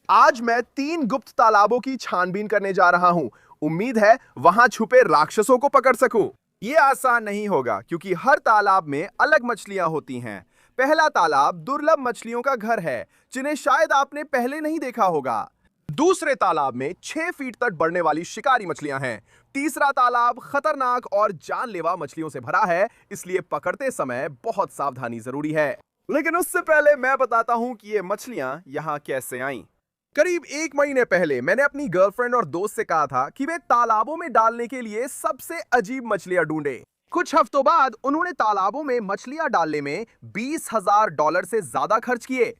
आज मैं 3 गुप्त तालाबों की छानबीन करने जा रहा हूं। उम्मीद है वहां छुपे राक्षसों को पकड़ सकूं। ये आसान नहीं होगा क्योंकि हर तालाब में अलग मछलियां होती हैं। पहला तालाब दुर्लभ मछलियों का घर है, जिन्हें शायद आपने पहले नहीं देखा होगा। दूसरे तालाब में 6 फीट तक बढ़ने वाली शिकारी मछलियां हैं। तीसरा तालाब खतरनाक और जानलेवा मछलियों से भरा है, इसलिए पकड़ते समय बहुत सावधानी जरूरी है। लेकिन उससे पहले मैं बताता हूं कि ये मछलियां यहां कैसे आईं। करीब 1 महीने पहले मैंने अपनी गर्लफ्रेंड और दोस्त से कहा था कि वे तालाबों में डालने के लिए सबसे अजीब मछलियां ढूंढे। कुछ हफ्तों बाद उन्होंने तालाबों में मछलियां डालने में $20,000 से ज्यादा खर्च किए।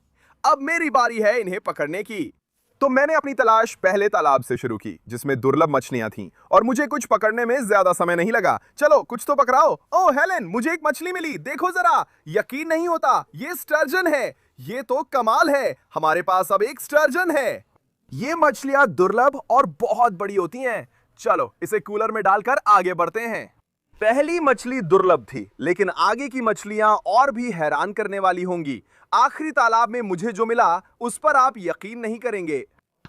अब मेरी बारी है इन्हें पकड़ने की। तो मैंने अपनी तलाश पहले तालाब से शुरू की, जिसमें दुर्लभ मछलियां थीं, और मुझे कुछ पकड़ने में ज्यादा समय नहीं लगा। चलो कुछ तो पकड़ाओ। ओह हेलेन, मुझे एक मछली मिली, देखो जरा। यकीन नहीं होता, ये स्टर्जन है। ये तो कमाल है, हमारे पास अब एक स्टर्जन है। ये मछलियां दुर्लभ और बहुत बड़ी होती हैं। चलो इसे कूलर में डालकर आगे बढ़ते हैं। पहली मछली दुर्लभ थी, लेकिन आगे की मछलियां और भी हैरान करने वाली होंगी। आखिरी तालाब में मुझे जो मिला उस पर आप यकीन नहीं करेंगे।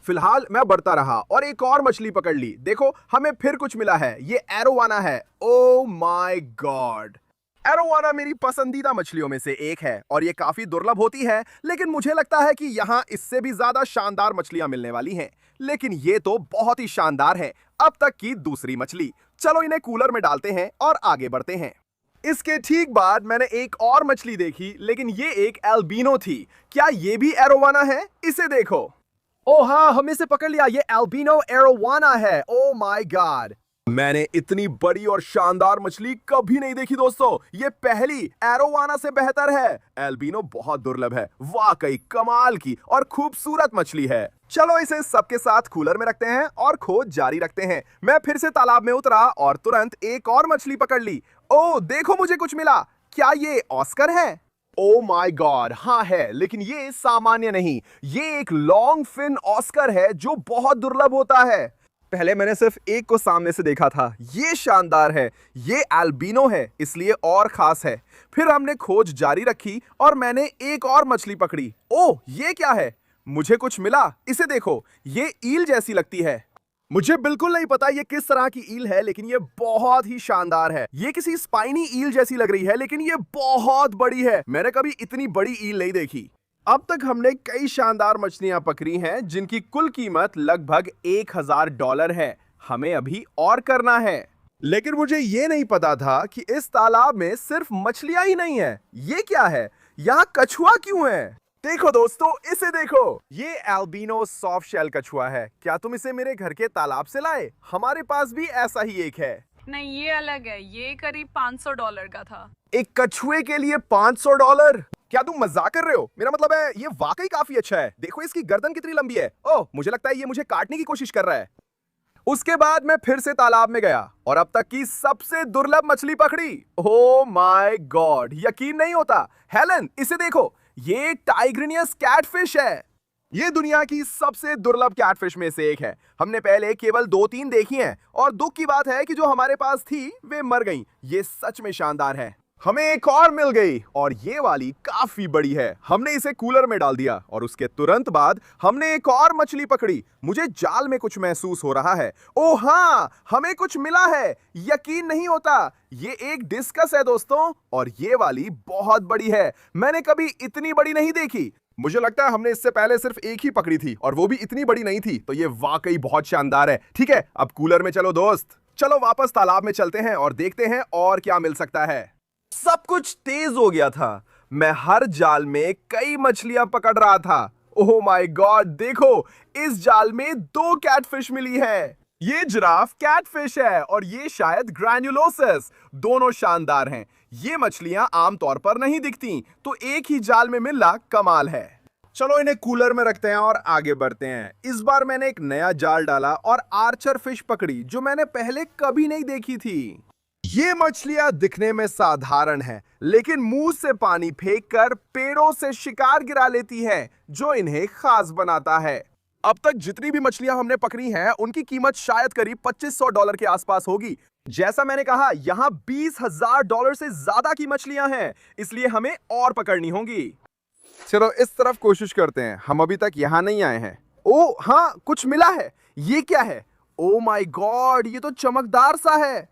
फिलहाल मैं बढ़ता रहा और एक और मछली पकड़ ली। देखो, हमें फिर कुछ मिला है। ये एरोवाना है। Oh my God! एरोवाना मेरी पसंदीदा मछलियों में से एक है और ये काफी दुर्लभ होती है, लेकिन मुझे लगता है कि यहाँ इससे भी ज्यादा शानदार मछलियां मिलने वाली हैं। लेकिन ये तो बहुत ही शानदार है। अब तक की दूसरी मछली। चलो इन्हें कूलर में डालते हैं और आगे बढ़ते हैं। इसके ठीक बाद मैंने एक और मछली देखी, लेकिन ये एक एल्बिनो थी। क्या ये भी एरोवाना है? इसे देखो। ओ हाँ, हमने इसे पकड़ लिया। ये एल्बिनो एरोवाना है। Oh my God! मैंने इतनी बड़ी और शानदार मछली कभी नहीं देखी दोस्तों। ये पहली एरोवाना से बेहतर है। एल्बिनो बहुत दुर्लभ है, वाकई कमाल की और खूबसूरत मछली है। चलो इसे सबके साथ कूलर में रखते हैं और खोज जारी रखते हैं। मैं फिर से तालाब में उतरा और तुरंत एक और मछली पकड़ ली। ओह देखो, मुझे कुछ मिला। क्या ये ऑस्कर है? ओ माय गॉड, हाँ है, लेकिन ये सामान्य नहीं। ये एक लॉन्ग फिन ऑस्कर है जो बहुत दुर्लभ होता है। पहले मैंने सिर्फ एक को सामने से देखा था। ये शानदार है। ये एल्बिनो है, इसलिए और खास है। फिर हमने खोज जारी रखी और मैंने एक और मछली पकड़ी। ओह ये क्या है? मुझे कुछ मिला। इसे देखो, ये ईल जैसी लगती है। मुझे बिल्कुल नहीं पता ये किस तरह की ईल है, लेकिन ये बहुत ही शानदार है। ये किसी स्पाइनी ईल जैसी लग रही है, लेकिन ये बहुत बड़ी है। मैंने कभी इतनी बड़ी ईल नहीं देखी। अब तक हमने कई शानदार मछलियां पकड़ी हैं, जिनकी कुल कीमत लगभग $1,000 है। हमें अभी और करना है। लेकिन मुझे ये नहीं पता था कि इस तालाब में सिर्फ मछलियां ही नहीं है। ये क्या है? यहाँ कछुआ क्यों है? देखो दोस्तों, इसे देखो। ये एल्बिनो सॉफ्ट शेल कछुआ है। क्या तुम इसे मेरे घर के तालाब से लाए? हमारे पास भी ऐसा ही एक है। नहीं, ये अलग है। ये करीब $500 का था। एक कछुए के लिए $500? क्या तुम मजाक कर रहे हो? मेरा मतलब है ये वाकई काफी अच्छा है। देखो इसकी गर्दन कितनी लंबी है। ओह मुझे लगता है ये मुझे काटने की कोशिश कर रहा है। उसके बाद मैं फिर से तालाब में गया और अब तक की सबसे दुर्लभ मछली पकड़ी। ओह माय गॉड, यकीन नहीं होता। हेलन इसे देखो, ये टाइग्रिनियस कैटफिश है। ये दुनिया की सबसे दुर्लभ कैटफिश में से एक है। हमने पहले केवल 2-3 देखी हैं और दुख की बात है कि जो हमारे पास थी वे मर गईं। ये सच में शानदार है। हमें एक और मिल गई और ये वाली काफी बड़ी है। हमने इसे कूलर में डाल दिया और उसके तुरंत बाद हमने एक और मछली पकड़ी। मुझे जाल में कुछ महसूस हो रहा है। ओह हाँ, हमें कुछ मिला है। यकीन नहीं होता, ये एक डिस्कस है दोस्तों, और ये वाली बहुत बड़ी है। मैंने कभी इतनी बड़ी नहीं देखी। मुझे लगता है हमने इससे पहले सिर्फ एक ही पकड़ी थी और वो भी इतनी बड़ी नहीं थी। तो ये वाकई बहुत शानदार है। ठीक है, अब कूलर में चलो दोस्त। चलो वापस तालाब में चलते हैं और देखते हैं और क्या मिल सकता है। सब कुछ तेज हो गया था। मैं हर जाल में कई मछलियां पकड़ रहा था। ओह माय गॉड, देखो इस जाल में 2 कैटफिश मिली है। ये जिराफ कैटफिश है और ये शायद ग्रैन्युलोसिस। दोनों शानदार हैं। ये मछलियां आमतौर पर नहीं दिखती, तो एक ही जाल में मिलना कमाल है। चलो इन्हें कूलर में रखते हैं और आगे बढ़ते हैं। इस बार मैंने एक नया जाल डाला और आर्चर फिश पकड़ी, जो मैंने पहले कभी नहीं देखी थी। ये मछलियां दिखने में साधारण हैं, लेकिन मुंह से पानी फेंककर पेड़ों से शिकार गिरा लेती हैं, जो इन्हें खास बनाता है। अब तक जितनी भी मछलियां हमने पकड़ी हैं, उनकी कीमत शायद करीब $2,500 के आसपास होगी। जैसा मैंने कहा, यहाँ $20,000 से ज्यादा की मछलियां हैं, इसलिए हमें और पकड़नी होंगी। चलो इस तरफ कोशिश करते हैं। हम अभी तक यहाँ नहीं आए हैं। ओ हाँ, कुछ मिला है। ये क्या है? ओ माय गॉड, ये तो चमकदार सा है।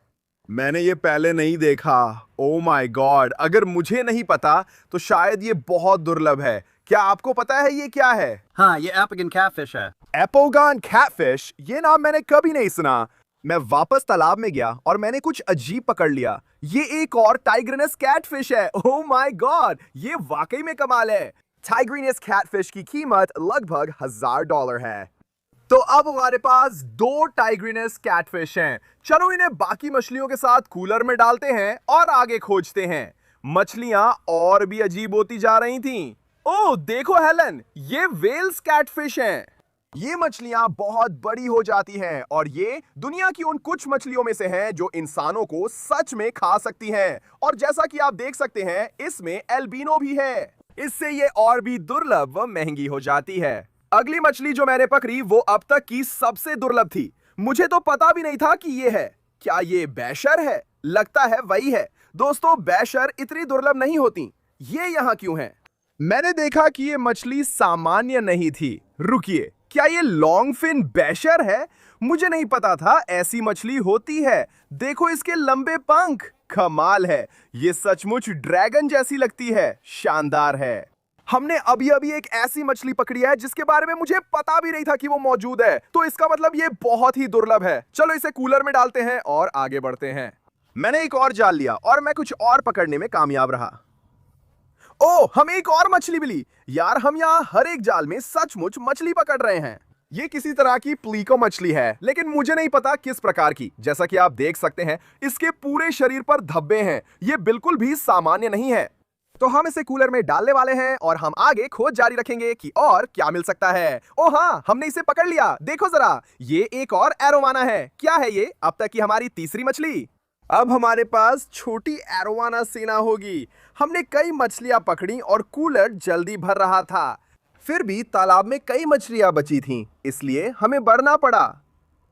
मैंने ये पहले नहीं देखा। ओ माय गॉड, अगर मुझे नहीं पता तो शायद ये बहुत दुर्लभ है। क्या आपको पता है ये क्या है? हाँ, ये एपिगन कैटफिश है। एपोगन कैटफिश, ये नाम मैंने कभी नहीं सुना। मैं वापस तालाब में गया और मैंने कुछ अजीब पकड़ लिया। ये एक और टाइग्रिनस कैटफिश है। ओह माय गॉड, ये वाकई में कमाल है। टाइग्रिनस कैटफिश की कीमत लगभग $1000 है। तो अब हमारे पास 2 टाइग्रिनस कैटफिश हैं। चलो इन्हें बाकी मछलियों के साथ कूलर में डालते हैं और आगे खोजते हैं। मछलियां और भी अजीब होती जा रही थीं। ओह देखो हेलन, ये वेल्स कैटफिश हैं। ये मछलियां बहुत बड़ी हो जाती हैं और ये दुनिया की उन कुछ मछलियों में से हैं जो इंसानों को सच में खा सकती हैं। और जैसा कि आप देख सकते हैं, इसमें एल्बिनो भी है। इससे ये और भी दुर्लभ व महंगी हो जाती है। अगली मछली जो मैंने पकड़ी वो अब तक की सबसे दुर्लभ थी। मुझे तो पता भी नहीं था कि ये है। क्या ये बैशर है? लगता है वही है। दोस्तों, बैशर इतनी दुर्लभ नहीं होती। ये यहाँ क्यों है? मैंने देखा कि ये मछली सामान्य नहीं थी। रुकिए, क्या ये लॉन्ग फिन बैशर है? मुझे नहीं पता था ऐसी मछली होती है। देखो इसके लंबे पंख, कमाल है। ये सचमुच ड्रैगन जैसी लगती है। शानदार है। हमने अभी अभी एक ऐसी मछली पकड़ी है जिसके बारे में मुझे पता भी नहीं था कि वो मौजूद है। तो इसका मतलब ये बहुत ही दुर्लभ है। चलो इसे कूलर में डालते हैं और आगे बढ़ते हैं। मैंने एक और जाल लिया और मैं कुछ और पकड़ने में कामयाब रहा। ओह, हमें एक और मछली मिली। यार, हम यहाँ हर एक जाल में सचमुच मछली पकड़ रहे हैं। ये किसी तरह की प्लीको मछली है, लेकिन मुझे नहीं पता किस प्रकार की। जैसा कि आप देख सकते हैं, इसके पूरे शरीर पर धब्बे हैं। ये बिल्कुल भी सामान्य नहीं है। तो हम इसे कूलर में डालने वाले हैं और हम आगे खोज जारी रखेंगे कि और क्या मिल सकता है। ओह हाँ, हमने इसे पकड़ लिया। देखो जरा, ये एक और एरोवाना है। क्या है ये? अब तक की हमारी तीसरी मछली। अब हमारे पास छोटी एरोवाना सेना होगी। हमने कई मछलियां पकड़ी और कूलर जल्दी भर रहा था। फिर भी तालाब में कई मछलियां बची थीं, इसलिए हमें बढ़ना पड़ा।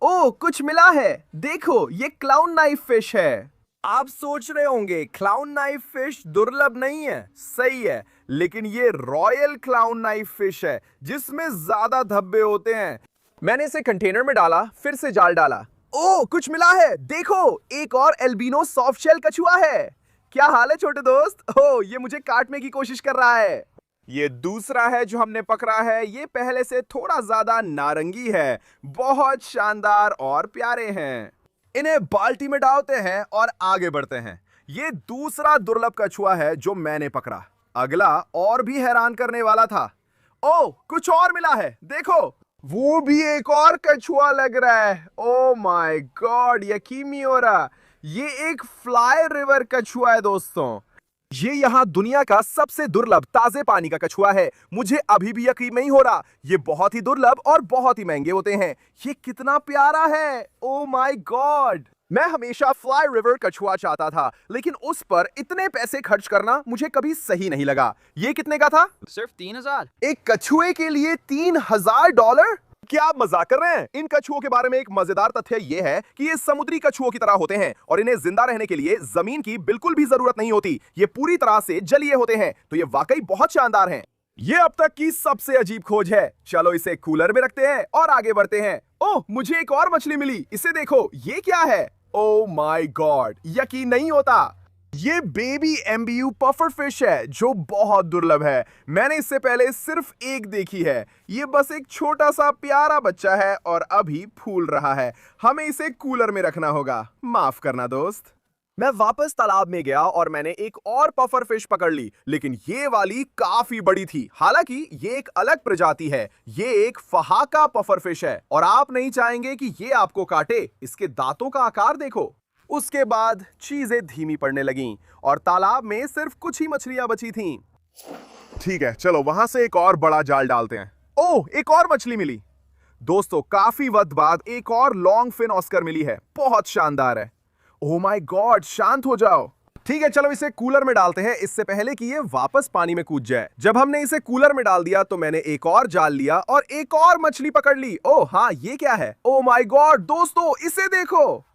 ओह, कुछ मिला है। देखो, ये क्लाउन नाइफ फिश है। आप सोच रहे होंगे क्लाउन नाइफ फिश दुर्लभ नहीं है। सही है, लेकिन ये रॉयल क्लाउन नाइफ फिश है जिसमें ज्यादा धब्बे होते हैं। मैंने इसे कंटेनर में डाला, फिर से जाल डाला। ओह, कुछ मिला है। देखो, एक और एल्बिनो सॉफ्ट शेल कछुआ है। क्या हाल है छोटे दोस्त? ओह, ये मुझे काटने की कोशिश कर रहा है। ये दूसरा है जो हमने पकड़ा है। ये पहले से थोड़ा ज्यादा नारंगी है। बहुत शानदार और प्यारे हैं। इन्हें बाल्टी में डालते हैं और आगे बढ़ते हैं। ये दूसरा दुर्लभ कछुआ है जो मैंने पकड़ा। अगला और भी हैरान करने वाला था। ओह, कुछ और मिला है। देखो, वो भी एक और कछुआ लग रहा है। ओह माय गॉड, यकीन नहीं हो रहा। ये एक फ्लाई रिवर कछुआ है दोस्तों। ये यहाँ दुनिया का सबसे दुर्लभ ताजे पानी का कछुआ है। मुझे अभी भी यकीन नहीं हो रहा। ये बहुत ही दुर्लभ और बहुत ही महंगे होते हैं। ये कितना प्यारा है। ओह माय गॉड, मैं हमेशा फ्लाई रिवर कछुआ चाहता था, लेकिन उस पर इतने पैसे खर्च करना मुझे कभी सही नहीं लगा। ये कितने का था? सिर्फ 3000। एक कछुए के लिए $3000? क्या आप मजाक कर रहे हैं? इन कछुओं के बारे में एक मजेदार तथ्य यह है कि ये समुद्री कछुओं की तरह होते हैं और इन्हें जिंदा रहने के लिए जमीन की बिल्कुल भी जरूरत नहीं होती। ये पूरी तरह से जलीय होते हैं। तो ये वाकई बहुत शानदार हैं। ये अब तक की सबसे अजीब खोज है। चलो इसे कूलर में रखते हैं और आगे बढ़ते हैं। ओह, मुझे एक और मछली मिली। इसे देखो, ये क्या है? ओह माय गॉड, यकीन नहीं होता। ये बेबी एम्बियू पफर फिश है जो बहुत दुर्लभ है। मैंने इससे पहले सिर्फ एक देखी है। ये बस एक छोटा सा प्यारा बच्चा है और अभी फूल रहा है। हमें इसे कूलर में रखना होगा। माफ करना दोस्त। मैं वापस तालाब में गया और मैंने एक और पफर फिश पकड़ ली, लेकिन ये वाली काफी बड़ी थी। हालांकि ये एक अलग प्रजाति है। ये एक फहाका पफर फिश है और आप नहीं चाहेंगे कि ये आपको काटे। इसके दांतों का आकार देखो। उसके बाद चीजें धीमी पड़ने लगीं और तालाब में सिर्फ कुछ ही मछलियां बची थीं। ठीक है, चलो वहां से एक और बड़ा जाल डालते हैं। ओह, एक और मछली मिली। दोस्तों, काफी वक्त बाद एक और लॉन्ग फिन ऑस्कर मिली है। बहुत शानदार है। ओह माय गॉड, शांत हो जाओ। ठीक है, चलो इसे कूलर में डालते हैं इससे पहले कि ये वापस पानी में कूद जाए। जब हमने इसे कूलर में डाल दिया तो मैंने एक और जाल लिया और एक और मछली पकड़ ली। ओह हाँ, ये क्या है? ओह माय गॉड दोस्तों, इसे देखो।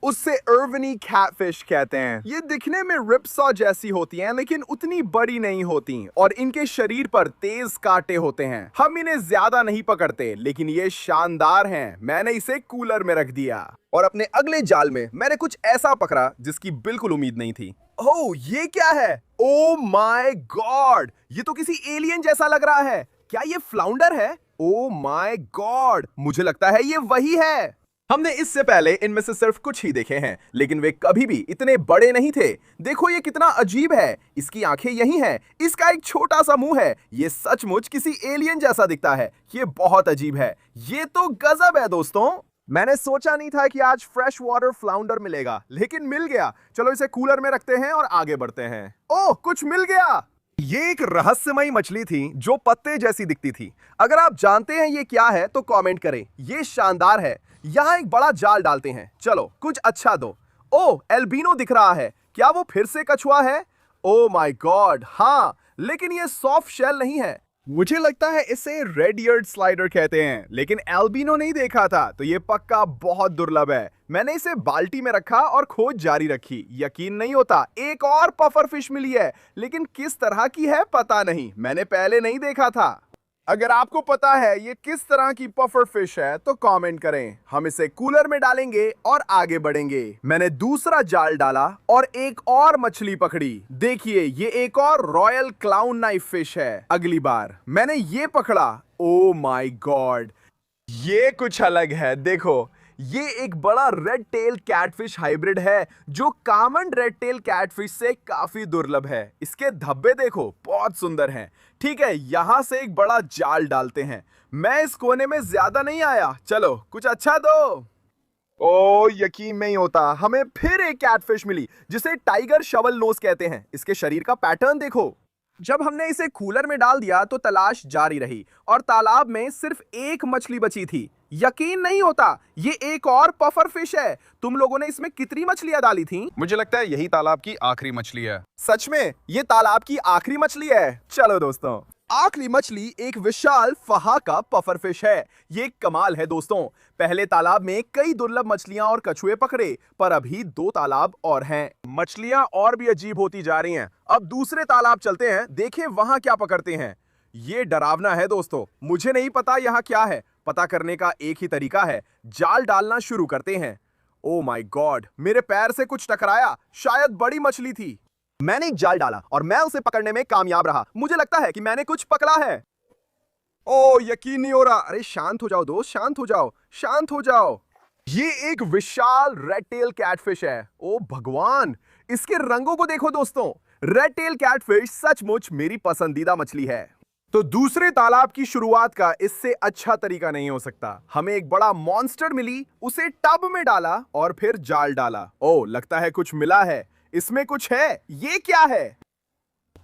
उससे अर्वनी कैटफिश कहते हैं। ये दिखने में रिपसॉ जैसी होती हैं, लेकिन उतनी बड़ी नहीं होती और इनके शरीर पर तेज कांटे होते हैं। हम इन्हें ज्यादा नहीं पकड़ते, लेकिन ये शानदार हैं। मैंने इसे कूलर में रख दिया और अपने अगले जाल में मैंने कुछ ऐसा पकड़ा जिसकी बिल्कुल उम्मीद नहीं थी। ओह, ये क्या है? ओ माय गॉड, ये तो किसी एलियन जैसा लग रहा है। क्या ये फ्लाउंडर है? ओ माय गॉड, मुझे लगता है ये वही है। हमने इससे पहले इनमें से सिर्फ कुछ ही देखे हैं, लेकिन वे कभी भी इतने बड़े नहीं थे। देखो ये कितना अजीब है। इसकी आंखें यही हैं, इसका एक छोटा सा मुंह है। ये सचमुच किसी एलियन जैसा दिखता है। ये बहुत अजीब है। ये तो गजब है दोस्तों। मैंने सोचा नहीं था कि आज फ्रेश वाटर फ्लाउंडर मिलेगा, लेकिन मिल गया। चलो इसे कूलर में रखते हैं और आगे बढ़ते हैं। ओह, कुछ मिल गया। ये एक रहस्यमयी मछली थी जो पत्ते जैसी दिखती थी। अगर आप जानते हैं ये क्या है तो कमेंट करें। ये शानदार है। यहाँ एक बड़ा जाल डालते हैं। चलो कुछ अच्छा दो। ओह, एल्बिनो दिख रहा है। क्या वो फिर से कछुआ है? ओह माय गॉड, हाँ, लेकिन ये सॉफ्ट शेल नहीं है। मुझे लगता है इसे रेड ईयर्ड स्लाइडर कहते हैं, लेकिन एल्बिनो नहीं देखा था, तो ये पक्का बहुत दुर्लभ है। मैंने इसे बाल्टी में रखा और खोज जारी रखी। यकीन नहीं होता, एक और पफर फिश मिली है, लेकिन किस तरह की है पता नहीं। मैंने पहले नहीं देखा था। अगर आपको पता है ये किस तरह की पफर फिश है तो कमेंट करें। हम इसे कूलर में डालेंगे और आगे बढ़ेंगे। मैंने दूसरा जाल डाला और एक और मछली पकड़ी। देखिए, ये एक और रॉयल क्लाउन नाइफ फिश है। अगली बार मैंने ये पकड़ा। ओ माय गॉड, ये कुछ अलग है। देखो, ये एक बड़ा रेड टेल कैटफिश हाइब्रिड है जो कॉमन रेड टेल कैटफिश से काफी दुर्लभ है। इसके धब्बे देखो, बहुत सुंदर हैं। ठीक है, यहां से एक बड़ा जाल डालते हैं। मैं इस कोने में ज्यादा नहीं आया। चलो कुछ अच्छा दो। ओ, यकीन नहीं होता, हमें फिर एक कैटफिश मिली जिसे टाइगर शवल नोज कहते हैं। इसके शरीर का पैटर्न देखो। जब हमने इसे कूलर में डाल दिया तो तलाश जारी रही और तालाब में सिर्फ एक मछली बची थी। यकीन नहीं होता, ये एक और पफर फिश है। तुम लोगों ने इसमें कितनी मछलियां डाली थी? मुझे लगता है यही तालाब की आखिरी मछली है। सच में ये तालाब की आखिरी मछली है? चलो दोस्तों, आखिरी मछली एक विशाल फहा का पफर फिश है। ये कमाल है दोस्तों। पहले तालाब में कई दुर्लभ मछलियां और कछुए पकड़े, पर अभी 2 तालाब और हैं। मछलियां और भी अजीब होती जा रही हैं। अब दूसरे तालाब चलते हैं, देखें वहां क्या पकड़ते हैं। ये डरावना है दोस्तों। मुझे नहीं पता यहाँ क्या है। पता करने का एक ही तरीका है, जाल डालना शुरू करते हैं। ओ माय गॉड, मेरे पैर से कुछ टकराया। शायद बड़ी मछली थी। मैंने एक जाल डाला और मैं उसे पकड़ने में कामयाब रहा। मुझे लगता है कि मैंने कुछ पकड़ा है। ओ, यकीन नहीं हो रहा। अरे शांत हो जाओ दोस्त, शांत हो जाओ, शांत हो जाओ। ये एक विशाल रेड टेल कैटफिश है। ओ भगवान, इसके रंगों को देखो दोस्तों। रेड टेल कैटफिश सचमुच मेरी पसंदीदा मछली है। तो दूसरे तालाब की शुरुआत का इससे अच्छा तरीका नहीं हो सकता। हमें एक बड़ा मॉन्स्टर मिली, उसे टब में डाला और फिर जाल डाला। ओ, लगता है कुछ मिला है। इसमें कुछ है। ये क्या है?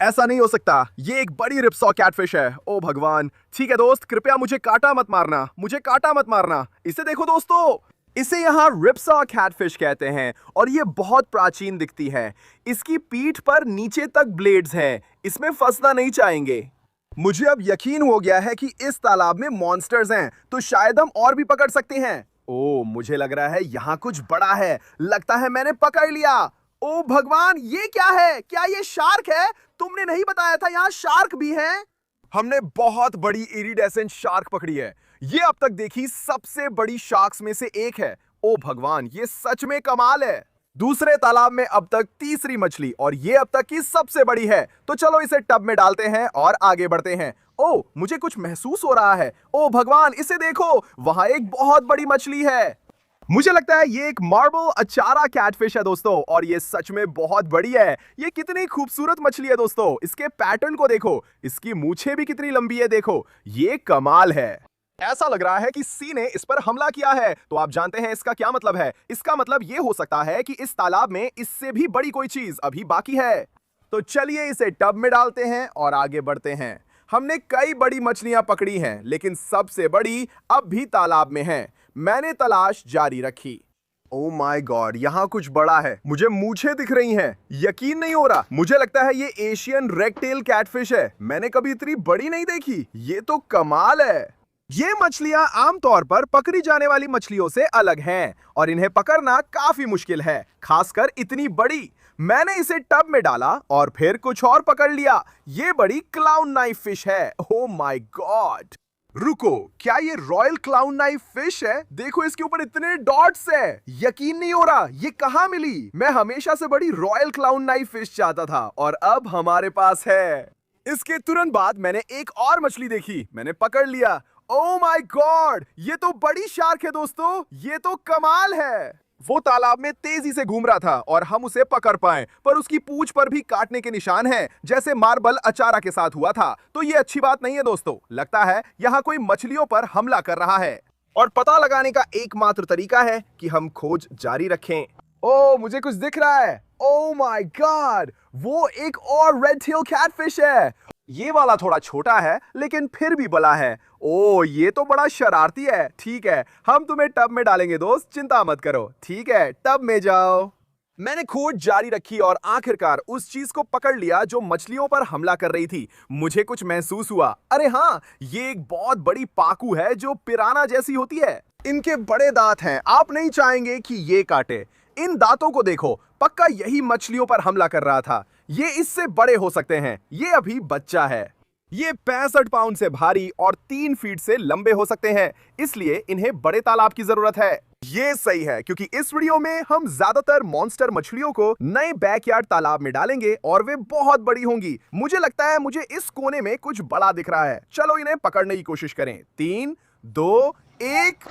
ऐसा नहीं हो सकता, ये एक बड़ी रिपसॉ कैटफिश है। ओ भगवान। ठीक है दोस्त, कृपया मुझे काटा मत मारना, मुझे काटा मत मारना। इसे देखो दोस्तों, इसे यहाँ रिपसॉ कैटफिश कहते हैं और ये बहुत प्राचीन दिखती है। इसकी पीठ पर नीचे तक ब्लेड्स हैं। इसमें फंसना नहीं चाहेंगे। मुझे अब यकीन हो गया है कि इस तालाब में मॉन्स्टर्स हैं, तो शायद हम और भी पकड़ सकते हैं। ओ, मुझे लग रहा है यहाँ कुछ बड़ा है। लगता है मैंने पकड़ लिया। ओ भगवान, ये क्या है? क्या ये शार्क है? तुमने नहीं बताया था यहाँ शार्क भी है। हमने बहुत बड़ी इरिडेसेंट शार्क पकड़ी है। ये अब तक देखी सबसे बड़ी शार्क्स में से एक है। ओ भगवान, ये सच में कमाल है। दूसरे तालाब में अब तक तीसरी मछली और ये अब तक की सबसे बड़ी है। तो चलो इसे टब में डालते हैं और आगे बढ़ते हैं। ओ, मुझे कुछ महसूस हो रहा है। ओ भगवान, इसे देखो, वहां एक बहुत बड़ी मछली है। मुझे लगता है ये एक मार्बल अचारा कैटफिश है दोस्तों, और ये सच में बहुत बड़ी है। ये कितनी खूबसूरत मछली है दोस्तों। इसके पैटर्न को देखो, इसकी मूछें भी कितनी लंबी है। देखो, ये कमाल है। ऐसा लग रहा है कि सी ने इस पर हमला किया है। तो आप जानते हैं इसका क्या मतलब है? इसका मतलब ये हो सकता है कि इस तालाब में इससे भी बड़ी कोई चीज अभी बाकी है। तो चलिए इसे टब में डालते हैं और आगे बढ़ते हैं। हमने कई बड़ी मछलियां पकड़ी हैं, लेकिन सबसे बड़ी अब भी तालाब में है। मैंने तलाश जारी रखी। ओ माय गॉड, यहाँ कुछ बड़ा है। मुझे मूछें दिख रही हैं। यकीन नहीं हो रहा। मुझे लगता है ये एशियन रेड टेल कैटफिश है। मैंने कभी इतनी बड़ी नहीं देखी। ये तो कमाल है। ये मछलियां आमतौर पर पकड़ी जाने वाली मछलियों से अलग हैं और इन्हें पकड़ना काफी मुश्किल है, खासकर इतनी बड़ी। मैंने इसे टब में डाला और फिर कुछ और पकड़ लिया। ये बड़ी क्लाउन नाइफ फिश है। Oh my God! रुको, क्या ये रॉयल क्लाउन नाइफ फिश है? देखो इसके ऊपर इतने डॉट्स है। यकीन नहीं हो रहा, ये कहां मिली? मैं हमेशा से बड़ी रॉयल क्लाउन नाइफ फिश चाहता था और अब हमारे पास है। इसके तुरंत बाद मैंने एक और मछली देखी, मैंने पकड़ लिया। ओह माय गॉड, ये तो बड़ी शार्क है दोस्तों, ये तो कमाल है। वो तालाब में तेजी से घूम रहा था और हम उसे पकड़ पाए, पर उसकी पूंछ पर भी काटने के निशान हैं, जैसे मार्बल अचारा के साथ हुआ था। तो ये अच्छी बात नहीं है दोस्तों, लगता है यहाँ कोई मछलियों पर हमला कर रहा है। और पता लगाने का एकमात्र तरीका है कि हम खोज जारी रखें। ओह, मुझे कुछ दिख रहा है। ओह माय गॉड, वो एक और रेड टेल कैटफिश है। ये वाला थोड़ा छोटा है लेकिन फिर भी बड़ा है। ओह, ये तो बड़ा शरारती है। ठीक है, हम तुम्हें टब में डालेंगे दोस्त, चिंता मत करो। ठीक है, टब में जाओ। मैंने खोज जारी रखी और आखिरकार उस चीज को पकड़ लिया जो मछलियों पर हमला कर रही थी। मुझे कुछ महसूस हुआ। अरे हाँ, ये एक बहुत बड़ी पाकू है जो पिराना जैसी होती है। इनके बड़े दांत हैं, आप नहीं चाहेंगे कि ये काटे। इन दांतों को देखो, पक्का यही मछलियों पर हमला कर रहा था। ये इससे बड़े हो सकते हैं। ये अभी बच्चा है। ये 65 पाउंड से भारी और 3 फीट से लंबे हो सकते हैं, इसलिए इन्हें बड़े तालाब की जरूरत है। ये सही है, क्योंकि इस वीडियो में हम ज्यादातर मॉन्स्टर मछलियों को नए बैकयार्ड तालाब में डालेंगे और वे बहुत बड़ी होंगी। मुझे लगता है मुझे इस कोने में कुछ बड़ा दिख रहा है। चलो इन्हें पकड़ने की कोशिश करें। 3, 2, 1।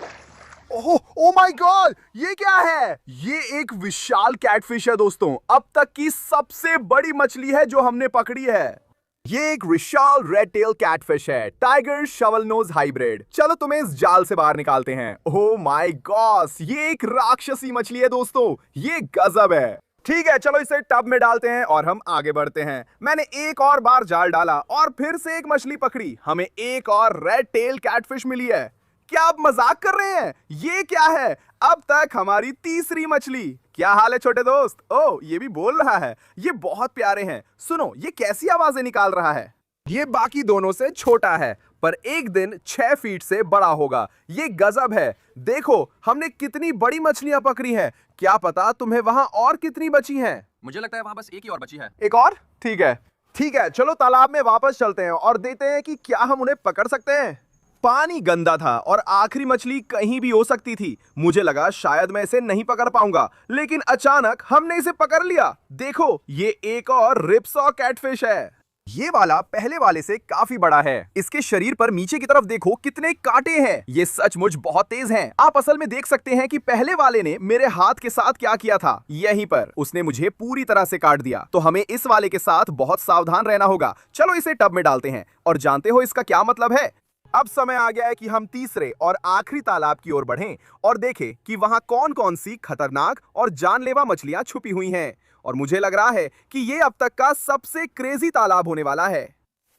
ओह, ओ माय गॉड, ये क्या है? ये एक विशाल कैटफिश है दोस्तों, अब तक की सबसे बड़ी मछली है जो हमने पकड़ी है। ये एक विशाल रेड टेल कैटफिश है, टाइगर शवल नोज हाइब्रिड। चलो तुम्हें इस जाल से बाहर निकालते हैं। ओह माय गॉड, ये एक राक्षसी मछली है दोस्तों, ये गजब है। ठीक है, चलो इसे टब में डालते हैं और हम आगे बढ़ते हैं। मैंने एक और बार जाल डाला और फिर से एक मछली पकड़ी। हमें एक और रेड टेल कैटफिश मिली है। क्या आप मजाक कर रहे हैं? ये क्या है? अब तक हमारी तीसरी मछली। क्या हाल है छोटे दोस्त? ओह, ये भी बोल रहा है। ये बहुत प्यारे हैं। सुनो, ये कैसी आवाजें निकाल रहा है? ये बाकी दोनों से छोटा है, पर एक दिन 6 फीट से बड़ा होगा। ये गजब है। देखो, हमने कितनी बड़ी मछलियां पकड़ी हैं। क्या पता तुम्हें वहां और कितनी बची हैं? मुझे लगता है वहां बस एक ही और बची है। एक और? ठीक है, ठीक है, चलो तालाब में वापस चलते हैं और देखते हैं कि क्या हम उन्हें पकड़ सकते हैं। पानी गंदा था और आखिरी मछली कहीं भी हो सकती थी। मुझे लगा शायद मैं इसे नहीं पकड़ पाऊंगा, लेकिन अचानक हमने इसे पकड़ लिया। देखो, ये एक और रिपसॉ कैटफिश है। ये वाला पहले वाले से काफी बड़ा है। इसके शरीर पर नीचे की तरफ देखो कितने कांटे हैं। ये सचमुच बहुत तेज हैं। आप असल में देख सकते हैं कि पहले वाले ने मेरे हाथ के साथ क्या किया था। यहीं पर उसने मुझे पूरी तरह से काट दिया। तो हमें इस वाले के साथ बहुत सावधान रहना होगा। चलो इसे टब में डालते हैं। और जानते हो इसका क्या मतलब है? अब समय आ गया है कि हम तीसरे और आखिरी तालाब की ओर बढ़ें और देखें कि वहां कौन कौन सी खतरनाक और जानलेवा मछलियां छुपी हुई हैं। और मुझे लग रहा है कि ये अब तक का सबसे क्रेजी तालाब होने वाला है।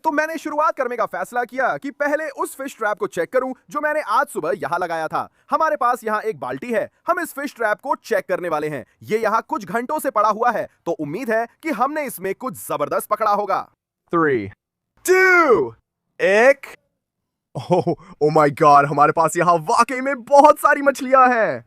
तो मैंने शुरुआत करने का फैसला किया कि पहले उस फिश ट्रैप को चेक करूं जो मैंने आज सुबह यहां लगाया था। हमारे पास यहां एक बाल्टी है। हम इस फिश ट्रैप को चेक करने वाले हैं। ये यहां कुछ घंटों से पड़ा हुआ है, तो उम्मीद है कि हमने इसमें कुछ जबरदस्त पकड़ा होगा। 3, 2, 1। ओह माय गॉड, हमारे पास यहाँ वाकई में बहुत सारी मछलियां हैं।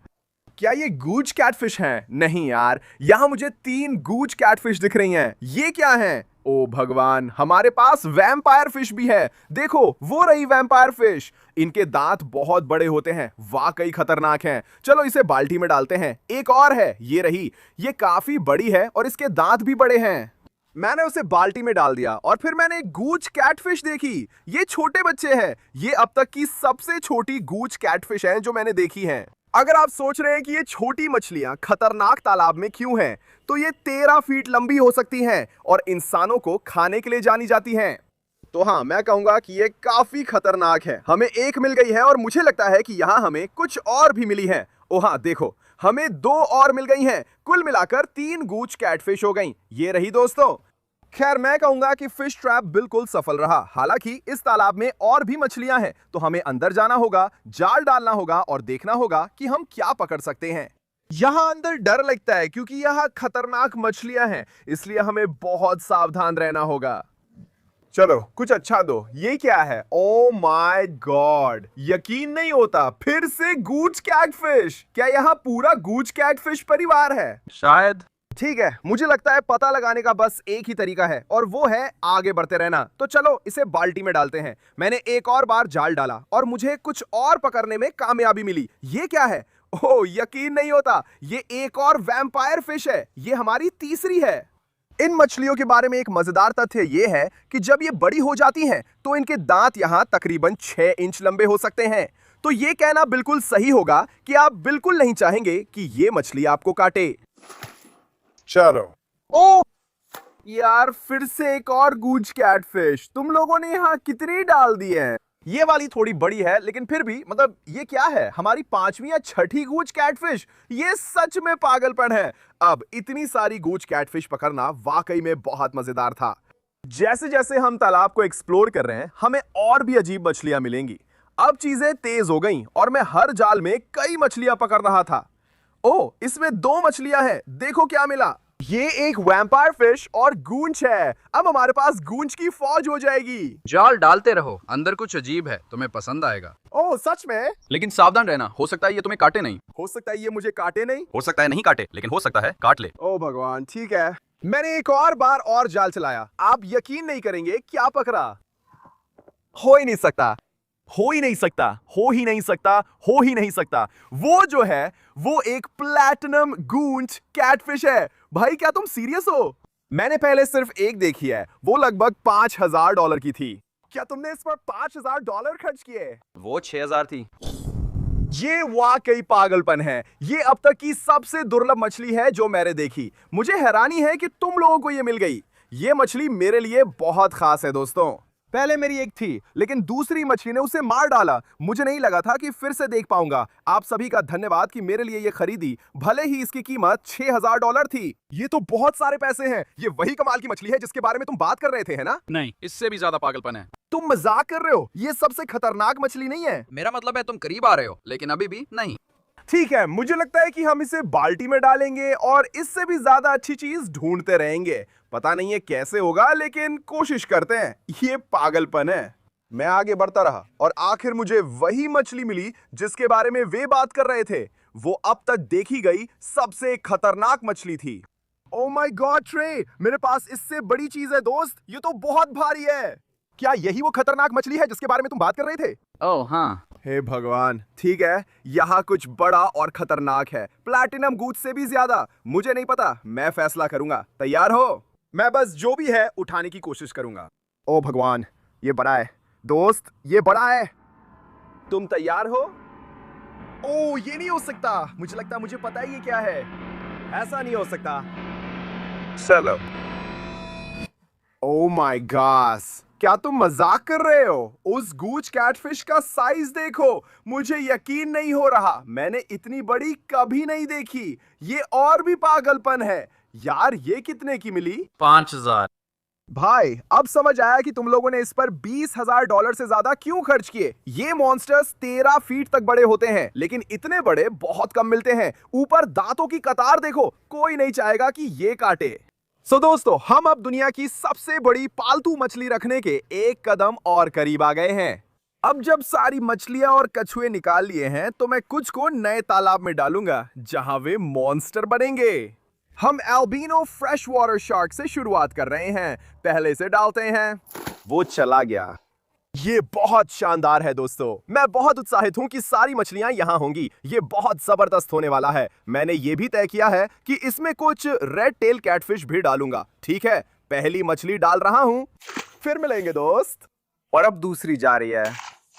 क्या ये गूज कैटफिश हैं? नहीं यार, यहाँ मुझे 3 गूज कैटफिश दिख रही हैं। ये क्या हैं? ओ भगवान, हमारे पास वैम्पायर फिश भी है। देखो, वो रही वैम्पायर फिश। इनके दांत बहुत बड़े होते हैं, वाकई खतरनाक हैं। चलो इसे बाल्टी में डालते हैं। एक और है, ये रही। ये काफी बड़ी है और इसके दांत भी बड़े हैं। मैंने उसे बाल्टी में डाल दिया और फिर मैंने एक गूज कैटफिश देखी। ये छोटे बच्चे हैं। ये अब तक की सबसे छोटी गूज कैटफिश हैं जो मैंने देखी हैं। अगर आप सोच रहे हैं कि ये छोटी मछलियां खतरनाक तालाब में क्यों हैं, तो ये 13 फीट लंबी हो सकती हैं और इंसानों को खाने के लिए जानी जाती हैं। तो हाँ, मैं कहूंगा कि ये काफी खतरनाक है। हमें एक मिल गई है और मुझे लगता है कि यहाँ हमें कुछ और भी मिली है। ओ हाँ, देखो, हमें 2 और मिल गई हैं। कुल मिलाकर 3 गूज कैटफिश हो गई। ये रही दोस्तों। खैर, मैं कहूंगा कि फिश ट्रैप बिल्कुल सफल रहा। हालांकि इस तालाब में और भी मछलियां हैं, तो हमें अंदर जाना होगा, जाल डालना होगा और देखना होगा कि हम क्या पकड़ सकते हैं। यहाँ अंदर डर लगता है क्योंकि यहाँ खतरनाक मछलियां हैं, इसलिए हमें बहुत सावधान रहना होगा। चलो कुछ अच्छा दो। ये क्या है? ओ माय गॉड, यकीन नहीं होता, फिर से गूच कैटफिश। क्या यहाँ पूरा गूच कैटफिश परिवार है? शायद। ठीक है, मुझे लगता है पता लगाने का बस एक ही तरीका है और वो है आगे बढ़ते रहना। तो चलो इसे बाल्टी में डालते हैं। मैंने एक और बार जाल डाला और मुझे कुछ और पकड़ने में कामयाबी मिली। ये क्या है? ओह, यकीन नहीं होता, ये एक और वैम्पायर फिश है। ये हमारी तीसरी है। इन मछलियों के बारे में एक मजेदार तथ्य ये है कि जब ये बड़ी हो जाती हैं तो इनके दांत यहाँ तकरीबन 6 इंच लंबे हो सकते हैं। तो ये कहना बिल्कुल सही होगा कि आप बिल्कुल नहीं चाहेंगे कि ये मछली आपको काटे। चलो। ओ यार, फिर से एक और गूज कैटफिश। तुम लोगों ने यहाँ कितनी डाल दी है? ये वाली थोड़ी बड़ी है, लेकिन फिर भी मतलब ये क्या है? हमारी 5वीं या 6ठी गूज कैटफिश। ये सच में पागलपन है। अब इतनी सारी गूज कैटफिश पकड़ना वाकई में बहुत मजेदार था। जैसे जैसे हम तालाब को एक्सप्लोर कर रहे हैं, हमें और भी अजीब मछलियां मिलेंगी। अब चीजें तेज हो गईं और मैं हर जाल में कई मछलियां पकड़ रहा था। ओ, इसमें 2 मछलियां हैं। देखो क्या मिला। ये एक वैम्पायर फिश और गूंच है। अब हमारे पास गूंच की फौज हो जाएगी। जाल डालते रहो, अंदर कुछ अजीब है, तुम्हें पसंद आएगा। ओह, सच में? लेकिन सावधान रहना, हो सकता है ये तुम्हें काटे नहीं। हो सकता है ये मुझे काटे नहीं। हो सकता है नहीं काटे, लेकिन हो सकता है काट ले। ओ भगवान, ठीक है। मैंने एक और बार और जाल चलाया। आप यकीन नहीं करेंगे क्या पकड़ा। हो ही नहीं सकता, हो ही नहीं सकता, हो ही नहीं सकता, हो ही नहीं सकता। वो जो है वो एक प्लैटिनम गूंच कैटफिश है। भाई, क्या तुम सीरियस हो? मैंने पहले सिर्फ एक देखी है, वो लगभग $5000 की थी। क्या तुमने इस पर $5000 खर्च किए? वो 6000 थी। ये वाकई पागलपन है। ये अब तक की सबसे दुर्लभ मछली है जो मैंने देखी। मुझे हैरानी है कि तुम लोगों को ये मिल गई। ये मछली मेरे लिए बहुत खास है दोस्तों। पहले मेरी एक थी, लेकिन दूसरी मछली ने उसे मार डाला। मुझे नहीं लगा था कि फिर से देख पाऊंगा। आप सभी का धन्यवाद कि मेरे लिए ये खरीदी, भले ही इसकी कीमत $6000 थी। ये तो बहुत सारे पैसे हैं। ये वही कमाल की मछली है जिसके बारे में तुम बात कर रहे थे, है ना? नहीं, इससे भी ज्यादा पागलपन है। तुम मजाक कर रहे हो? ये सबसे खतरनाक मछली नहीं है। मेरा मतलब है तुम करीब आ रहे हो, लेकिन अभी भी नहीं। ठीक है, मुझे लगता है कि हम इसे बाल्टी में डालेंगे और इससे भी ज्यादा अच्छी चीज ढूंढते रहेंगे। पता नहीं है कैसे होगा, लेकिन कोशिश करते हैं। ये पागलपन है। मैं आगे बढ़ता रहा और आखिर मुझे वही मछली मिली जिसके बारे में वे बात कर रहे थे। वो अब तक देखी गई सबसे खतरनाक मछली थी। ओ माय गॉड ट्रे, मेरे पास इससे बड़ी चीज है दोस्त। ये तो बहुत भारी है। क्या यही वो खतरनाक मछली है जिसके बारे में तुम बात कर रहे थे? ओह हाँ। हे भगवान, ठीक है, यहाँ कुछ बड़ा और खतरनाक है। प्लैटिनम गूच से भी ज्यादा। मुझे नहीं पता, मैं फैसला करूंगा। तैयार हो? मैं बस जो भी है उठाने की कोशिश करूंगा। ओ भगवान, ये बड़ा है दोस्त, ये बड़ा है। तुम तैयार हो? ओ, ये नहीं हो सकता। मुझे लगता है मुझे पता ही ये क्या है। ऐसा नहीं हो सकता। चलो। ओ माय गॉड, क्या तुम मजाक कर रहे हो? उस गूच कैटफिश का साइज देखो। मुझे यकीन नहीं हो रहा। मैंने इतनी बड़ी कभी नहीं देखी। ये और भी पागलपन है। यार, ये कितने की मिली? 5000। भाई, अब समझ आया कि तुम लोगों ने इस पर $20000 से ज्यादा क्यों खर्च किए। ये मॉन्स्टर्स 13 फीट तक बड़े होते हैं, लेकिन इतने बड़े बहुत कम मिलते हैं। ऊपर दांतों की कतार देखो। कोई नहीं चाहेगा कि ये काटे। सो दोस्तों, हम अब दुनिया की सबसे बड़ी पालतू मछली रखने के एक कदम और करीब आ गए हैं। अब जब सारी मछलियां और कछुए निकाल लिए हैं, तो मैं कुछ को नए तालाब में डालूंगा जहां वे मॉन्स्टर बनेंगे। हम एल्बिनो फ्रेश वाटर शार्क से शुरुआत कर रहे हैं। पहले से डालते हैं। वो चला गया। ये बहुत शानदार है दोस्तों। मैं बहुत उत्साहित हूं कि सारी मछलियां यहां होंगी। ये बहुत जबरदस्त होने वाला है। मैंने ये भी तय किया है कि इसमें कुछ रेड टेल कैटफिश भी डालूंगा। ठीक है, पहली मछली डाल रहा हूं। फिर मिलेंगे दोस्त। और अब दूसरी जा रही है।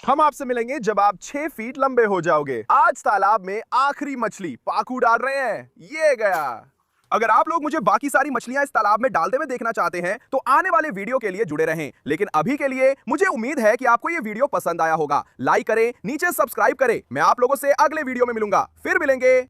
हम आपसे मिलेंगे जब आप 6 फीट लंबे हो जाओगे। आज तालाब में आखिरी मछली पाकू डाल रहे हैं। ये गया। अगर आप लोग मुझे बाकी सारी मछलियां इस तालाब में डालते हुए देखना चाहते हैं तो आने वाले वीडियो के लिए जुड़े रहें। लेकिन अभी के लिए मुझे उम्मीद है कि आपको ये वीडियो पसंद आया होगा। लाइक करें, नीचे सब्सक्राइब करें। मैं आप लोगों से अगले वीडियो में मिलूंगा। फिर मिलेंगे।